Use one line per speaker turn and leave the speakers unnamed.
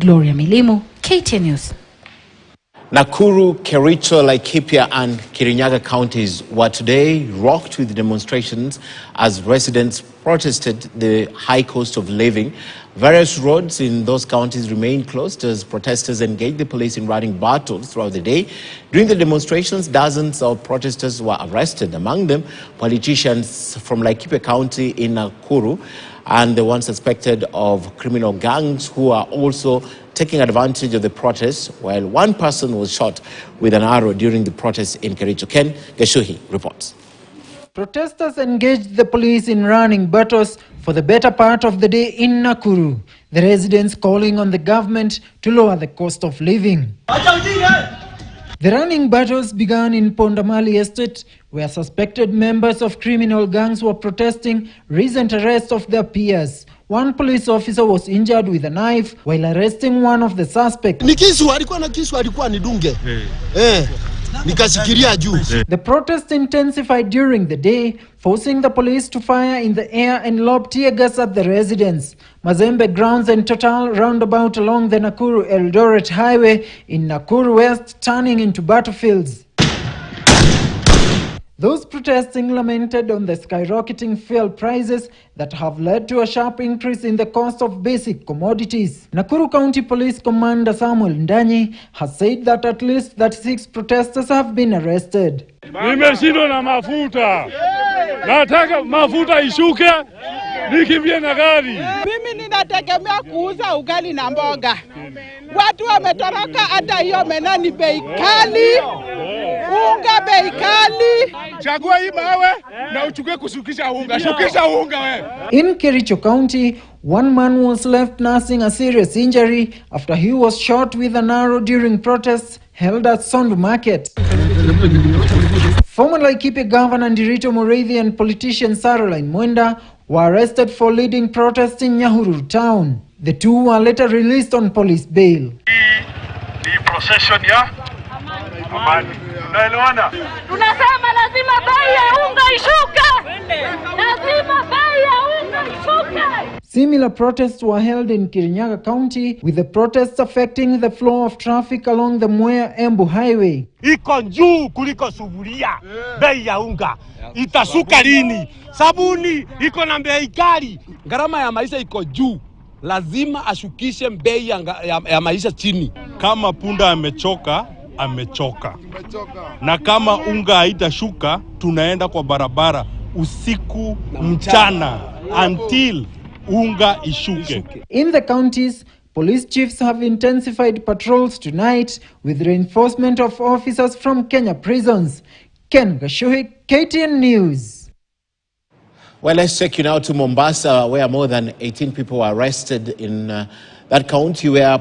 Gloria Milimu, KTN News.
Nakuru, Kericho, Laikipia and Kirinyaga counties were today rocked with demonstrations as residents protested the high cost of living. Various roads in those counties remained closed as protesters engaged the police in running battles throughout the day. During the demonstrations, dozens of protesters were arrested, among them politicians from Laikipia County in Nakuru and the one suspected of criminal gangs who are also taking advantage of the protests, while one person was shot with an arrow during the protests in Kericho. Ken Geshuhi reports.
Protesters engaged the police in running battles for the better part of the day in Nakuru, the residents calling on the government to lower the cost of living. The running battles began in Pondamali Estate, where suspected members of criminal gangs were protesting recent arrest of their peers. One police officer was injured with a knife while arresting one of the suspects. The protest intensified during the day, forcing the police to fire in the air and lob tear gas at the residents. Mazembe grounds and Total roundabout along the Nakuru-Eldoret highway in Nakuru West turning into battlefields. Those protesting lamented on the skyrocketing fuel prices that have led to a sharp increase in the cost of basic commodities. Nakuru County Police Commander Samuel Ndanyi has said that at least 36 protesters have been arrested.
Nimeshindwa na mafuta. Nataka mafuta ishuke, nikimbie na gari.
Mimi ninategemea kuuza ugali na mboga. Watu wametoroka, hata hiyo mena ni bei kali. Unga bei kali.
Chagua hii mawe na uchukue kushukisha unga. Shukisha unga we.
In Kericho County, one man was left nursing a serious injury after he was shot with an arrow during protests held at Sondu Market. Former Laikipia Governor Ndiritu Mureithi and politician Caroline Mwenda were arrested for leading protests in Nyahururu town. The two were later released on police bail.
The procession ya amani.
Tunasema lazima bei ya unga ishuke. Lazima bei ya unga ishuke.
Similar protests were held in Kirinyaga County, with the protests affecting the flow of traffic along the Mwea-Embu highway.
Iko juu kuliko sufuria. Bei ya unga itashuka lini? Sabuni iko na bei kali. Gharama ya maisha iko juu. Lazima ashukishe bei ya maisha chini.
Kama punda amechoka, amechoka. Na kama unga haitashuka, tunaenda kwa barabara usiku mchana until unga ishuke.
In the counties, police chiefs have intensified patrols tonight with reinforcement of officers from Kenya prisons. Ken Geshuhi, KTN News.
Well, let's take you now to Mombasa, where more than 18 people were arrested in that county where